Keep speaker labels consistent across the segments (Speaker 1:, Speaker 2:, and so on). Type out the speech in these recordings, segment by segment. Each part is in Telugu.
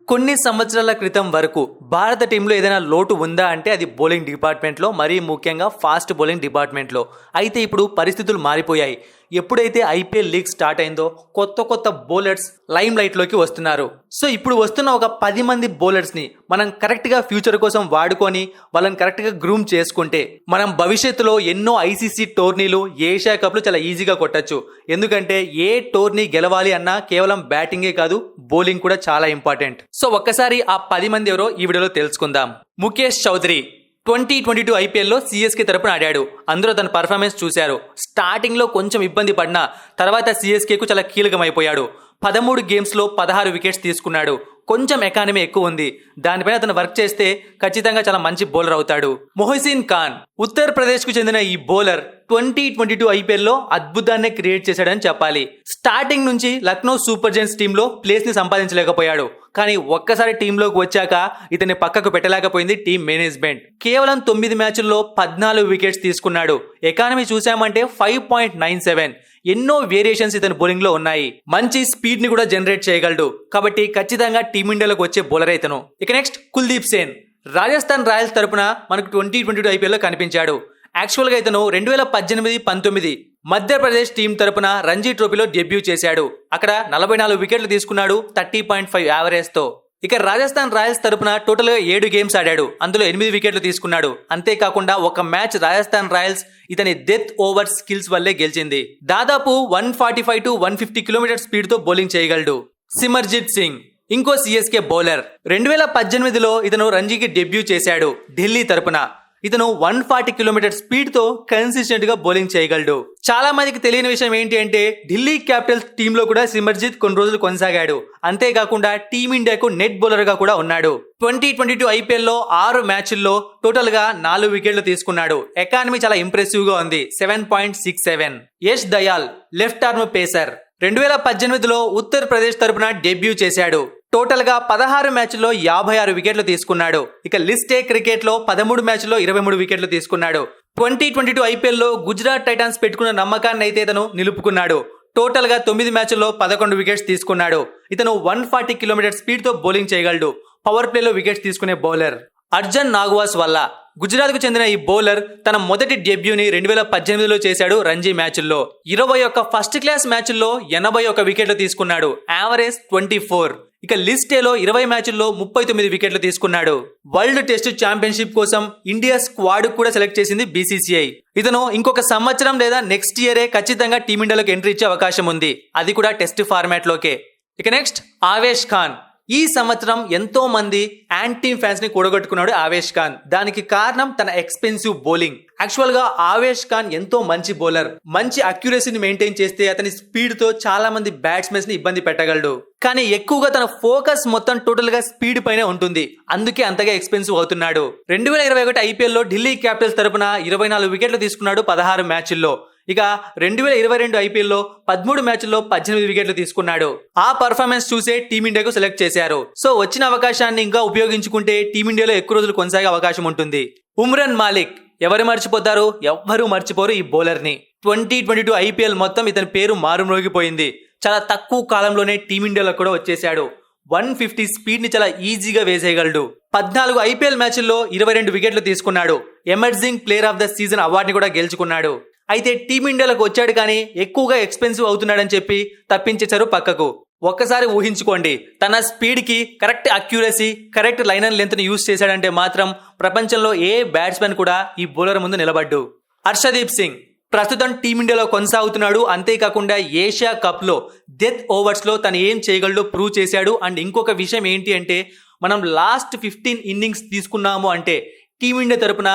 Speaker 1: కొన్ని సంవత్సరాల క్రితం వరకు భారత టీంలో ఏదైనా లోటు ఉందా అంటే అది బౌలింగ్ డిపార్ట్మెంట్లో, మరీ ముఖ్యంగా ఫాస్ట్ బౌలింగ్ డిపార్ట్మెంట్లో. అయితే ఇప్పుడు పరిస్థితులు మారిపోయాయి. ఎప్పుడైతే ఐపీఎల్ లీగ్ స్టార్ట్ అయిందో కొత్త బౌలర్స్ లైమ్ లైట్లోకి వస్తున్నారు. సో ఇప్పుడు వస్తున్న ఒక 10 మంది బౌలర్స్ని మనం కరెక్ట్గా ఫ్యూచర్ కోసం వాడుకొని వాళ్ళని కరెక్ట్గా గ్రూమ్ చేసుకుంటే మనం భవిష్యత్తులో ఎన్నో ఐసీసీ టోర్నీలు, ఏషియా కప్లు చాలా ఈజీగా కొట్టచ్చు. ఎందుకంటే ఏ టోర్నీ గెలవాలి అన్నా కేవలం బ్యాటింగే కాదు, బౌలింగ్ కూడా చాలా ఇంపార్టెంట్. సో ఒక్కసారి ఆ 10 మంది ఎవరో ఈ వీడియోలో తెలుసుకుందాం. ముఖేష్ చౌదరి 2022 ఐపీఎల్లో సిఎస్కే తరపున ఆడాడు. అందరూ తన పర్ఫార్మెన్స్ చూశారు. స్టార్టింగ్లో కొంచెం ఇబ్బంది పడినా తర్వాత సిఎస్కేకు చాలా కీలకమైపోయాడు. 13 గేమ్స్లో 16 వికెట్స్ తీసుకున్నాడు. కొంచెం ఎకానమీ ఎక్కువ ఉంది. దానిపైన అతను వర్క్ చేస్తే ఖచ్చితంగా చాలా మంచి బౌలర్ అవుతాడు. మొహసిన్ ఖాన్ ఉత్తరప్రదేశ్ కు చెందిన ఈ బౌలర్ 2022 ఐపీఎల్లో అద్భుతాన్ని క్రియేట్ చేశాడని చెప్పాలి. స్టార్టింగ్ నుంచి లక్నో సూపర్ జైంట్స్ టీంలో ప్లేస్ ని సంపాదించలేకపోయాడు. కానీ ఒక్కసారి టీంలోకి వచ్చాక ఇతన్ని పక్కకు పెట్టలేకపోయింది టీం మేనేజ్మెంట్. కేవలం 9 మ్యాచ్ల్లో 14 వికెట్స్ తీసుకున్నాడు. ఎకానమీ చూసామంటే 5.97. ఎన్నో వేరియేషన్స్ ఇతని బౌలింగ్ లో ఉన్నాయి. మంచి స్పీడ్ ని కూడా జనరేట్ చేయగలడు. కాబట్టి ఖచ్చితంగా టీమిండియాలోకి వచ్చే బౌలర్ ఇతను. ఇక నెక్స్ట్ కుల్దీప్ సేన్ రాజస్థాన్ రాయల్స్ తరపున మనకు 2022 ఐపీఎల్లో కనిపించాడు. యాక్చువల్ గా ఇతను 2018-19 మధ్యప్రదేశ్ టీం తరపున రంజీ ట్రోఫీలో డెబ్యూ చేశాడు. అక్కడ 44 వికెట్లు తీసుకున్నాడు 30.5 యావరేజ్ తో. ఇక రాజస్థాన్ రాయల్స్ తరపున టోటల్ గా 7 గేమ్స్ ఆడాడు. అందులో 8 వికెట్లు తీసుకున్నాడు. అంతేకాకుండా ఒక మ్యాచ్ రాజస్థాన్ రాయల్స్ ఇతని డెత్ ఓవర్ స్కిల్స్ వల్లే గెలిచింది. దాదాపు 145-150 కిలోమీటర్ స్పీడ్ తో బౌలింగ్ చేయగలడు. సిమర్జిత్ సింగ్ ఇంకో సిఎస్కే బౌలర్. 2018లో ఇతను రంజీకి డెబ్యూ చేశాడు ఢిల్లీ తరపున. ఇతను 140 కిలోమీటర్ స్పీడ్ తో కన్సిస్టెంట్ గా బౌలింగ్ చేయగలడు. చాలా మందికి తెలియని విషయం ఏంటి అంటే ఢిల్లీ క్యాపిటల్స్ టీంలో కూడా సిమర్జిత్ కొన్ని రోజులు కొనసాగాడు. అంతేకాకుండా టీమిండియాకు నెట్ బౌలర్ గా కూడా ఉన్నాడు. 2022 ఐపీఎల్లో 6 మ్యాచ్ల్లో టోటల్ గా 4 వికెట్లు తీసుకున్నాడు. ఎకానమీ చాలా ఇంప్రెసివ్ గా ఉంది 7.67. Yash Dayal left arm pacer 2018లో ఉత్తరప్రదేశ్ తరపున డెబ్యూ చేశాడు. టోటల్ గా 16 మ్యాచ్ల్లో 56 వికెట్లు తీసుకున్నాడు. ఇక లిస్ట్ ఏ క్రికెట్ లో 13 మ్యాచ్ల్లో 23 వికెట్లు తీసుకున్నాడు. 2022 ఐపీఎల్లో గుజరాత్ టైటాన్స్ పెట్టుకున్న నమ్మకాన్ని అయితే ఇతను నిలుపుకున్నాడు. టోటల్ గా 9 మ్యాచ్ల్లో 11 వికెట్స్ తీసుకున్నాడు. ఇతను 140 కిలోమీటర్ స్పీడ్ తో బౌలింగ్ చేయగలడు. పవర్ ప్లేలో వికెట్స్ తీసుకునే బౌలర్. అర్జన్ నాగ్వాస్ వల్ల గుజరాత్ కు చెందిన ఈ బౌలర్ తన మొదటి డెబ్యూని 2018లో చేశాడు రంజీ మ్యాచ్ల్లో. 21 ఫస్ట్ క్లాస్ మ్యాచ్ల్లో 81 వికెట్లు తీసుకున్నాడు. యావరేజ్ 24. ఇక లిస్ట్ ఏలో 20 మ్యాచ్ల్లో 39 వికెట్లు తీసుకున్నాడు. వరల్డ్ టెస్ట్ ఛాంపియన్షిప్ కోసం ఇండియా స్క్వాడ్ కూడా సెలెక్ట్ చేసింది బీసీసీఐ. ఇతను ఇంకొక సంవత్సరం లేదా నెక్స్ట్ ఇయరే ఖచ్చితంగా టీమిండియాలోకి ఎంట్రీ ఇచ్చే అవకాశం ఉంది. అది కూడా టెస్ట్ ఫార్మాట్ లోకే. ఇక నెక్స్ట్ ఆవేష్ ఖాన్. ఈ సంవత్సరం ఎంతో మంది యాంటీ ఫ్యాన్స్ ని కూడగట్టుకున్నాడు ఆవేష్ ఖాన్. దానికి కారణం తన ఎక్స్పెన్సివ్ బౌలింగ్. యాక్చువల్ గా ఆవేష్ ఖాన్ ఎంతో మంచి బౌలర్. మంచి అక్యురసీని మెయింటైన్ చేస్తే అతని స్పీడ్ తో చాలా మంది బ్యాట్స్మెన్స్ ని ఇబ్బంది పెట్టగలడు. కానీ ఎక్కువగా తన ఫోకస్ మొత్తం టోటల్ గా స్పీడ్ పైనే ఉంటుంది. అందుకే అంతగా ఎక్స్పెన్సివ్ అవుతున్నాడు. 2021 ఐపీఎల్లో ఢిల్లీ క్యాపిటల్స్ తరపున 24 వికెట్లు తీసుకున్నాడు 16 మ్యాచ్ల్లో. ఇక 2022 ఐపీఎల్లో 13 మ్యాచ్ల్లో 18 వికెట్లు తీసుకున్నాడు. ఆ పర్ఫార్మెన్స్ చూసే టీమిండియాకు సెలెక్ట్ చేశారు. సో వచ్చిన అవకాశాన్ని ఇంకా ఉపయోగించుకుంటే టీమిండియాలో ఎక్కువ రోజులు కొనసాగే అవకాశం ఉంటుంది. ఉమ్రాన్ మాలిక్ ఎవరు మర్చిపోతారు? ఎవ్వరూ మర్చిపోరు ఈ బౌలర్ ని. 2022 ఐపీఎల్ మొత్తం ఇతని పేరు మారుమ్రోగిపోయింది. చాలా తక్కువ కాలంలోనే టీమిండియాలో కూడా వచ్చేశాడు. 150 స్పీడ్ ని చాలా ఈజీగా వేసేయగలడు. 14 ఐపీఎల్ మ్యాచ్ల్లో 22 వికెట్లు తీసుకున్నాడు. Emerging player of the season అవార్డుని కూడా గెలుచుకున్నాడు. అయితే టీమిండియాలోకి వచ్చాడు కానీ ఎక్కువగా ఎక్స్పెన్సివ్ అవుతున్నాడని చెప్పి తప్పించేశారు పక్కకు. ఒక్కసారి ఊహించుకోండి, తన స్పీడ్ కి correct accuracy, correct line and length ని యూజ్ చేశాడంటే మాత్రం ప్రపంచంలో ఏ బ్యాట్స్మెన్ కూడా ఈ బౌలర్ ముందు నిలబడ్డు. హర్షదీప్ సింగ్ ప్రస్తుతం టీమిండియాలో కొనసాగుతున్నాడు. అంతేకాకుండా ఏషియా కప్ లో డెత్ ఓవర్స్ లో తను ఏం చేయగలడో ప్రూవ్ చేశాడు. అండ్ ఇంకొక విషయం ఏంటి అంటే మనం లాస్ట్ 15 ఇన్నింగ్స్ తీసుకున్నాము అంటే టీమిండియా తరపున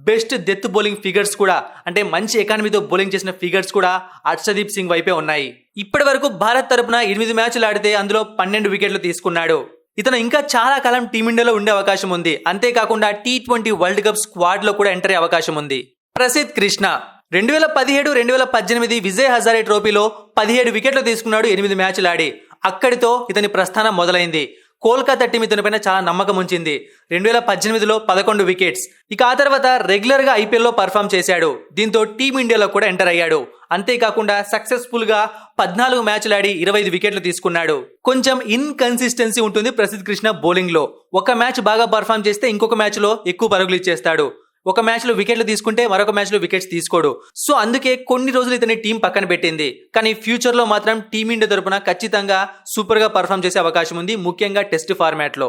Speaker 1: బెస్ట్ డెత్ బౌలింగ్ ఫిగర్స్ కూడా, అంటే మంచి ఎకానమీతో బౌలింగ్ చేసిన ఫిగర్స్ కూడా హర్షదీప్ సింగ్ వైపే ఉన్నాయి. ఇప్పటి వరకు భారత్ తరపున 8 మ్యాచ్లు ఆడితే అందులో 12 వికెట్లు తీసుకున్నాడు. ఇతను ఇంకా చాలా కాలం టీమిండియాలో ఉండే అవకాశం ఉంది. అంతేకాకుండా T20 వరల్డ్ కప్ స్క్వాడ్ లో కూడా ఎంటర్ అయ్యే అవకాశం ఉంది. ప్రసిద్ధ్ కృష్ణ 2017-2018 విజయ్ హజారే ట్రోఫీలో 17 వికెట్లు తీసుకున్నాడు 8 మ్యాచ్లు ఆడి. అక్కడితో ఇతని ప్రస్థానం మొదలైంది. కోల్కతా టీం ఇతనిపైన చాలా నమ్మకం ఉంచింది. 2018లో 11 వికెట్స్. ఇక ఆ తర్వాత రెగ్యులర్ గా ఐపీఎల్ లో పర్ఫామ్ చేశాడు. దీంతో టీమిండియాలో కూడా ఎంటర్ అయ్యాడు. అంతేకాకుండా సక్సెస్ఫుల్ గా 14 మ్యాచ్లు ఆడి 25 వికెట్లు తీసుకున్నాడు. కొంచెం ఇన్కన్సిస్టెన్సీ ఉంటుంది ప్రసిద్ధ్ కృష్ణ బౌలింగ్ లో. ఒక మ్యాచ్ బాగా పర్ఫామ్ చేస్తే ఇంకొక మ్యాచ్ లో ఎక్కువ పరుగులు ఇచ్చేస్తాడు. ఒక మ్యాచ్ లో వికెట్లు తీసుకుంటే మరొక మ్యాచ్ లో వికెట్స్ తీసుకోడు. సో అందుకే కొన్ని రోజులు ఇతని టీం పక్కన పెట్టింది. కానీ ఫ్యూచర్ లో మాత్రం టీమిండియా తరపున ఖచ్చితంగా సూపర్ గా పర్ఫామ్ చేసే అవకాశం ఉంది, ముఖ్యంగా టెస్ట్ ఫార్మాట్ లో.